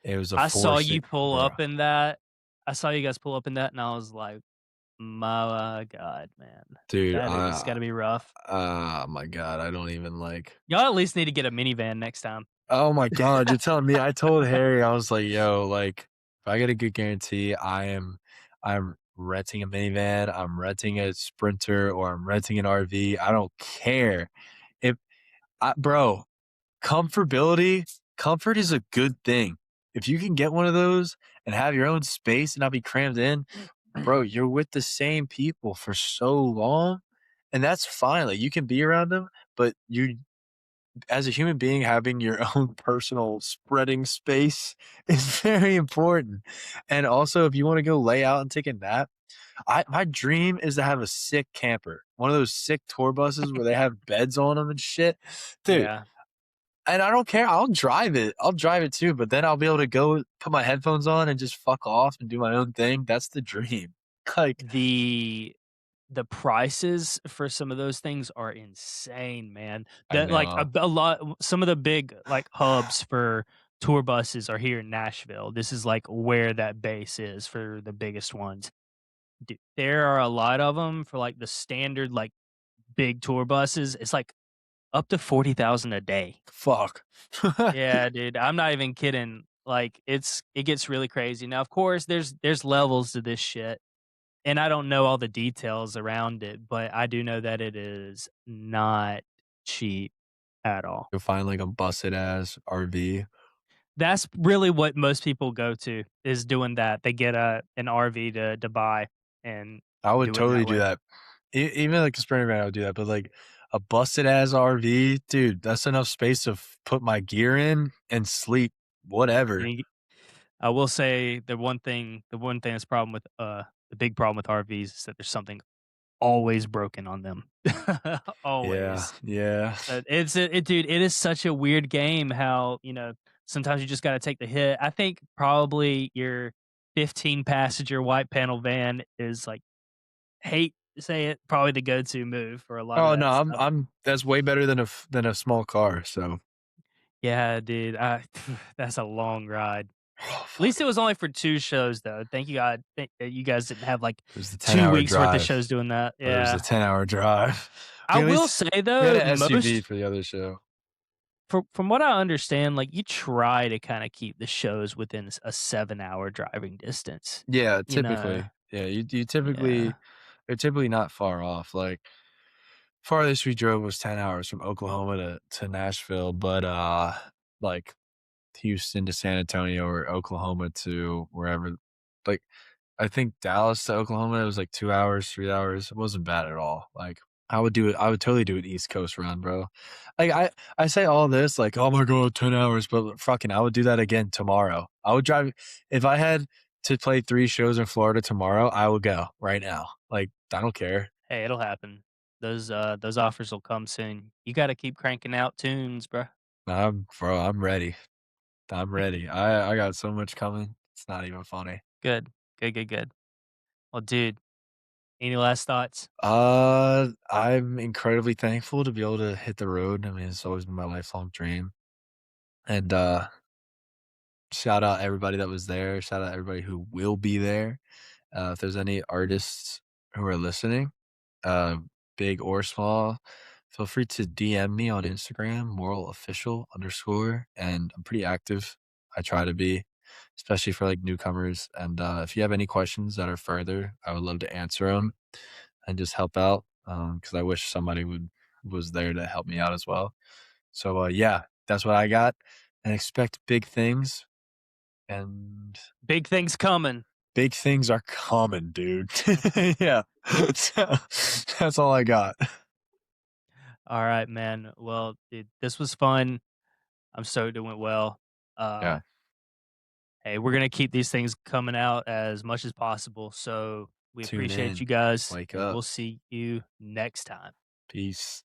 Speaker 2: It was a
Speaker 1: I saw
Speaker 2: 4
Speaker 1: you
Speaker 2: seat,
Speaker 1: pull
Speaker 2: bro.
Speaker 1: up in that. I saw you guys pull up in that, and I was like, "My god, man.
Speaker 2: Dude,
Speaker 1: That is gotta be rough."
Speaker 2: oh my god, I don't even like
Speaker 1: Y'all at least need to get a minivan next time.
Speaker 2: oh my god, you're telling me I told Harry, I was like, "Yo, like, if I get a good guarantee, I'm renting a minivan, I'm renting a Sprinter, or I'm renting an RV, I don't care." If bro, comfortability comfort is a good thing. If you can get one of those and have your own space and not be crammed in, bro, you're with the same people for so long, and that's fine, like, you can be around them, but you as a human being, having your own personal spreading space is very important, and also, if you wanna go lay out and take a nap, I my dream is to have a sick camper, one of those sick tour buses where they have beds on them and shit. Dude,
Speaker 1: Yeah.
Speaker 2: and I don't care, I'll drive it too, but then I'll be able to go put my headphones on and just fuck off and do my own thing, that's the dream. Like,
Speaker 1: The the prices for some of those things are insane, man.
Speaker 2: I
Speaker 1: That like
Speaker 2: know.
Speaker 1: a lot some of the big like hubs for tour buses are here in Nashville. This is like where that base is for the biggest ones. There are a lot of them for like the standard like big tour buses. It's like up to 40,000 a day.
Speaker 2: Fuck.
Speaker 1: Yeah, dude, I'm not even kidding. Like it gets really crazy. Now, of course, there's levels to this shit. And I don't know all the details around it, but I do know that it is not cheap at all.
Speaker 2: You'll find, like, a busted ass RV.
Speaker 1: That's really what most people go to, is doing that. They get an RV to buy and
Speaker 2: I would
Speaker 1: do it that
Speaker 2: totally do
Speaker 1: way.
Speaker 2: that. Even, like, a Sprinter van, I would do that, but, like, a busted ass RV, dude, that's enough space to put my gear in and sleep,
Speaker 1: And
Speaker 2: whatever.
Speaker 1: I will say the one thing that's problem with the big problem with RVs is that there's something always broken on them.
Speaker 2: Yeah,
Speaker 1: Always.
Speaker 2: yeah.
Speaker 1: Dude, it is such a weird game how, sometimes you just gotta take the hit. I think probably your 15 passenger white panel van is like, hate to say it, probably the go-to move for a lot of
Speaker 2: Oh, no,
Speaker 1: that
Speaker 2: I'm
Speaker 1: stuff.
Speaker 2: I'm that's way better than than a small car, so
Speaker 1: Yeah, dude, that's a long ride.
Speaker 2: oh,
Speaker 1: At least
Speaker 2: fuck.
Speaker 1: it was only for 2 shows though. Thank you God that you guys didn't have like
Speaker 2: It was the
Speaker 1: 2
Speaker 2: ten-hour
Speaker 1: weeks worth of
Speaker 2: drive.
Speaker 1: shows doing that.
Speaker 2: It was a
Speaker 1: Yeah.
Speaker 2: 10-hour drive.
Speaker 1: I
Speaker 2: We at
Speaker 1: will
Speaker 2: least
Speaker 1: say
Speaker 2: we had
Speaker 1: though,
Speaker 2: a SUV
Speaker 1: most
Speaker 2: for the other show.
Speaker 1: from what I understand, like, you try to kinda keep the shows within a 7-hour driving distance,
Speaker 2: Yeah,
Speaker 1: you know?
Speaker 2: typically. Yeah, you
Speaker 1: Yeah.
Speaker 2: typically they're typically not far off, like, farthest we drove was 10 hours from Oklahoma to Nashville, but, like, Houston to San Antonio or Oklahoma to wherever, like, I think Dallas to Oklahoma, it was, like, 2 hours, 3 hours. It wasn't bad at all, like, I would totally do an East Coast run, bro. Like, I say all this like, "Oh my god, 10 hours," but fucking I would do that again tomorrow. I would drive if I had to play 3 shows in Florida tomorrow, I would go right now. Like, I don't care.
Speaker 1: Hey, it'll happen. Those offers will come soon. You gotta keep cranking out tunes, bruh.
Speaker 2: I'm ready. I'm ready. I got so much coming. It's not even funny.
Speaker 1: Good. Good, good, good. Well, dude, any last thoughts?
Speaker 2: I'm incredibly thankful to be able to hit the road. I mean, it's always been my lifelong dream. And shout out everybody that was there. Shout out everybody who will be there. If there's any artists who are listening, uh, big or small, feel free to DM me on Instagram, moral official underscore. And I'm pretty active. I try to be, especially for like newcomers. And if you have any questions that are further, I would love to answer them and just help out. Because I wish somebody would was there to help me out as well. So yeah, that's what I got. And expect big things. And
Speaker 1: Big things coming.
Speaker 2: big things are coming, dude. Yeah. So, that's all I got.
Speaker 1: Alright, man. Well, dude, this was fun. I'm stoked it went well. Uh,
Speaker 2: Yeah.
Speaker 1: hey, we're gonna keep these things coming out as much as possible, so we
Speaker 2: Tune
Speaker 1: appreciate you
Speaker 2: in.
Speaker 1: guys,
Speaker 2: Wake
Speaker 1: and
Speaker 2: up.
Speaker 1: we'll see you next time.
Speaker 2: Peace.